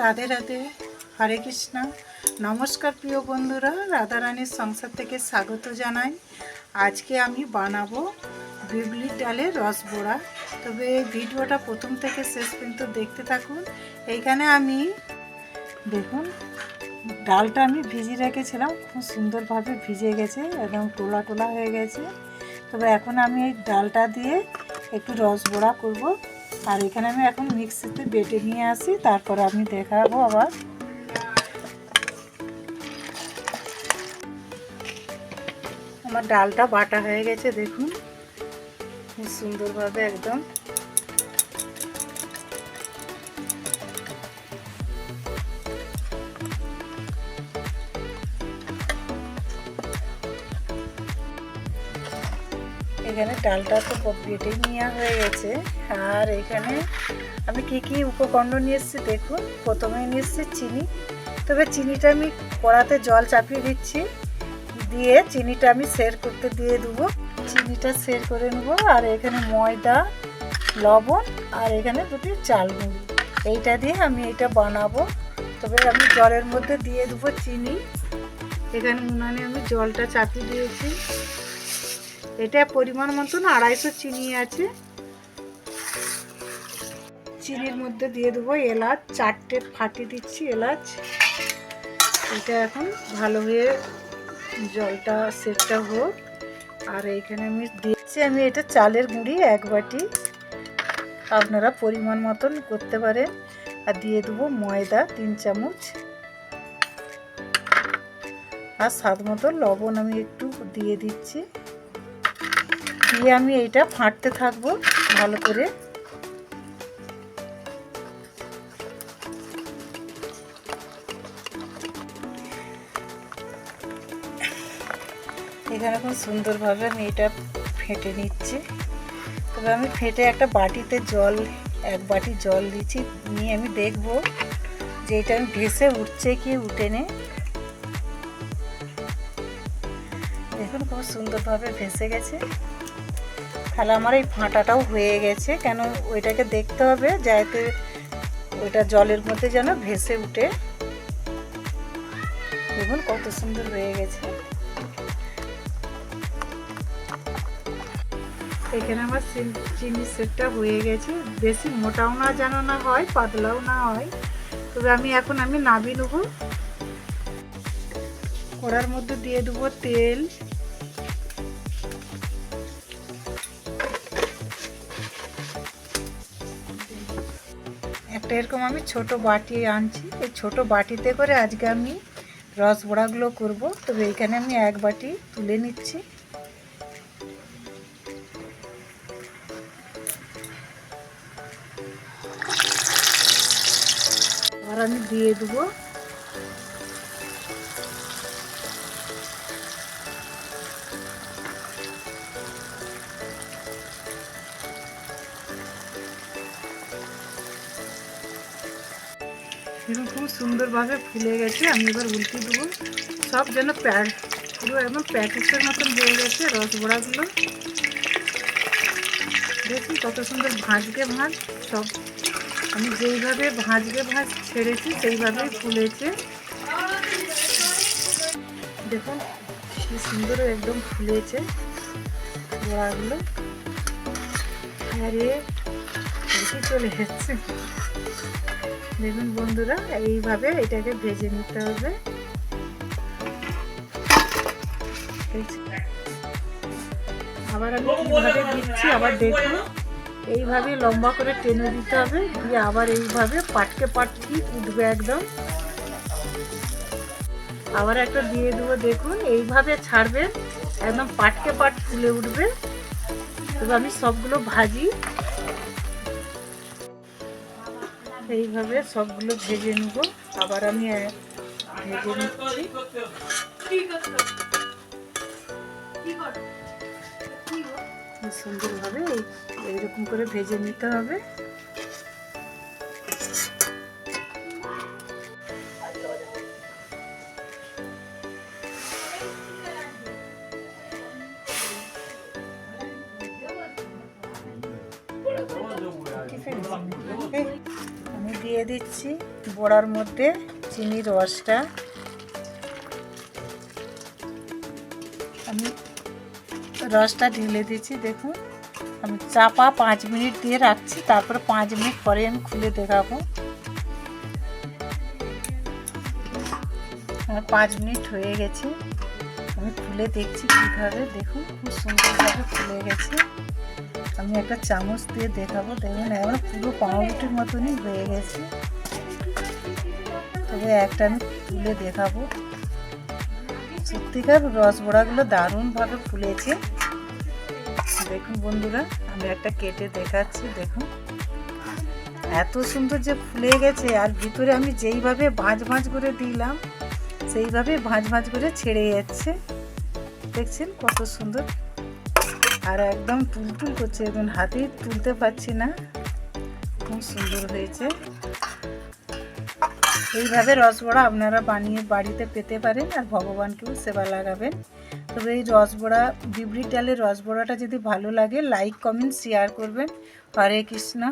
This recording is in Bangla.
রাধে রাধে, হরে কৃষ্ণ। নমস্কার প্রিয় বন্ধুরা, রাধারানীর সংসার থেকে স্বাগত জানাই। আজকে আমি বানাবো বিউলির ডালের রসবড়া। তবে এই ভিডিওটা প্রথম থেকে শেষ পর্যন্ত দেখতে থাকুন। এইখানে আমি দেখুন ডালটা আমি ভিজিয়ে রেখেছিলাম, খুব সুন্দরভাবে ভিজে গেছে, একদম টোলা টোলা হয়ে গেছে। তবে এখন আমি এই ডালটা দিয়ে একটু রসবড়া করব। আর এখানে আমি এখন মিক্সিতে বেটে নিয়ে আসি, তারপর আমি দেখাবো আবার। আমার ডালটা বাটা হয়ে গেছে, দেখুন খুব সুন্দরভাবে একদম। এখানে ডালটা তো বেটে নেওয়া হয়ে গেছে। আর এখানে আমি কি কি উপকরণ নিয়ে এসেছি দেখুন। প্রথমে নিয়ে এসেছি চিনি। তবে চিনিটা আমি কড়াতে জল চাপিয়ে দিচ্ছি, দিয়ে চিনিটা আমি সের করতে দিয়ে দেবো। চিনিটা সের করে নেবো। আর এখানে ময়দা, লবণ আর এখানে দুটি চাল গুঁড়ি, এইটা দিয়ে আমি এটা বানাবো। তবে আমি জলের মধ্যে দিয়ে দেবো চিনি। এখানে উনানে আমি জলটা চাপিয়ে দিয়েছি। এটা পরিমাণ মতন 250 চিনি আছে। চিনির মধ্যে দিয়ে দেবো এলাচ, 4টে ফাটিয়ে দিচ্ছি এলাচ। এটা এখন ভালো হয়ে জলটা সেটটা হোক। আর এইখানে আমি দিচ্ছি আমি এটা চালের গুঁড়ি 1 বাটি, আপনারা পরিমাণ মতন করতে পারেন। আর দিয়ে দেবো ময়দা 3 চামচ, আর স্বাদ মতো লবণ আমি একটু দিয়ে দিচ্ছি। দিয়ে আমি এইটা ফাটতে থাকবো ভালো করে। এখানে খুব সুন্দরভাবে আমি এটা ফেটে নিচ্ছি। তবে আমি ফেটে একটা বাটিতে জল, 1 বাটি জল দিচ্ছি, নিয়ে আমি দেখবো যে এটা আমি ভেসে উঠছে কি উঠে নে। দেখুন খুব সুন্দরভাবে ভেসে গেছে। তাহলে আমার এই ফাটাটাও হয়ে গেছে। কেন ওইটাকে দেখতে হবে যাতে ওইটা জলের মধ্যে যেন ভেসে উঠে। দেখুন কত সুন্দর হয়ে গেছে। এখানে আমার চিনি সেটটা হয়ে গেছে। বেশি মোটাও না যেন না হয়, পাতলাও না হয়। তবে আমি নামিয়ে নেব। কড়ার মধ্যে দিয়ে দেবো তেল। একটা এরকম আমি ছোট বাটি আনছি, এই ছোট বাটিতে করে আজকে আমি রসবড়াগুলো করব। তবে এইখানে আমি 1 বাটি তুলে নিচ্ছি। আর আমি দিয়ে দেবো খুব সুন্দরভাবে ফুলে গেছে। আমি এবার উল্টে দেবো। সব যেন পুরো একদম প্যাকেটের মতন হয়ে গেছে রসবড়াগুলো। দেখুন কত সুন্দর ভাঁজকে ভাঁজ। সব আমি যেইভাবে ভাঁজকে ভাঁজ ছেড়েছি সেইভাবেই ফুলেছে। দেখুন কি সুন্দর একদম ফুলেছে বড়াগুলো। আরে বেশি চলে যাচ্ছে। দেখুন বন্ধুরা, এইভাবে এটাকে ভেজে নিতে হবে। আবার আমি কিভাবে দিচ্ছি আবার দেখুন। এইভাবে লম্বা করে টেনে দিতে হবে, দিয়ে আবার এইভাবে পাটকে পাটকি উঠবে একদম। আবার একটা দিয়ে দেবো। দেখুন এইভাবে ছাড়বেন, একদম পাটকে পাট ফুলে উঠবে। তবে আমি সবগুলো ভাজি, এইভাবে সবগুলো ভেজে নেব। আবার আমি ভেজে নিচ্ছি। সুন্দরভাবে এইরকম করে ভেজে নিতে হবে। আমি দিয়ে দিয়ে দিচ্ছি বড়ার মধ্যে চিনির রসটা। আমি রসটা ঢেলে দিচ্ছি। দেখুন আমি চাপা 5 মিনিট দিয়ে রাখছি, তারপরে 5 মিনিট পরে আমি খুলে দেখাবো। আমার 5 মিনিট হয়ে গেছে, আমি খুলে দেখছি কীভাবে। দেখুন খুব সুন্দরভাবে ফুলে গেছে। আমি একটা চামচ দিয়ে দেখাবো। দেখুন এবার পুরো পাউরুটির মতনই হয়ে গেছে। তবে একটা আমি তুলে দেখাবো। সত্যিকার রসবড়াগুলো দারুণভাবে ফুলেছে। দেখুন বন্ধুরা, আমি একটা কেটে দেখাচ্ছি। দেখুন এত সুন্দর যে ফুলে গেছে, আর ভিতরে আমি যেইভাবে ভাঁজ ভাঁজ করে দিলাম সেইভাবে ভাঁজ ভাঁজ করে ছেড়ে যাচ্ছে। দেখছেন কত সুন্দর, আর একদম টুলটুল করছে, একদম হাতেই তুলতে পারছি না, খুব সুন্দর হয়েছে। এইভাবে রসবড়া আপনারা বানিয়ে বাড়িতে পেতে পারেন আর ভগবানকেও সেবা লাগাবেন। তবে এই রসবড়া, বিউলির ডালের রসবড়াটা যদি ভালো লাগে লাইক কমেন্ট শেয়ার করবেন। হরে কৃষ্ণ।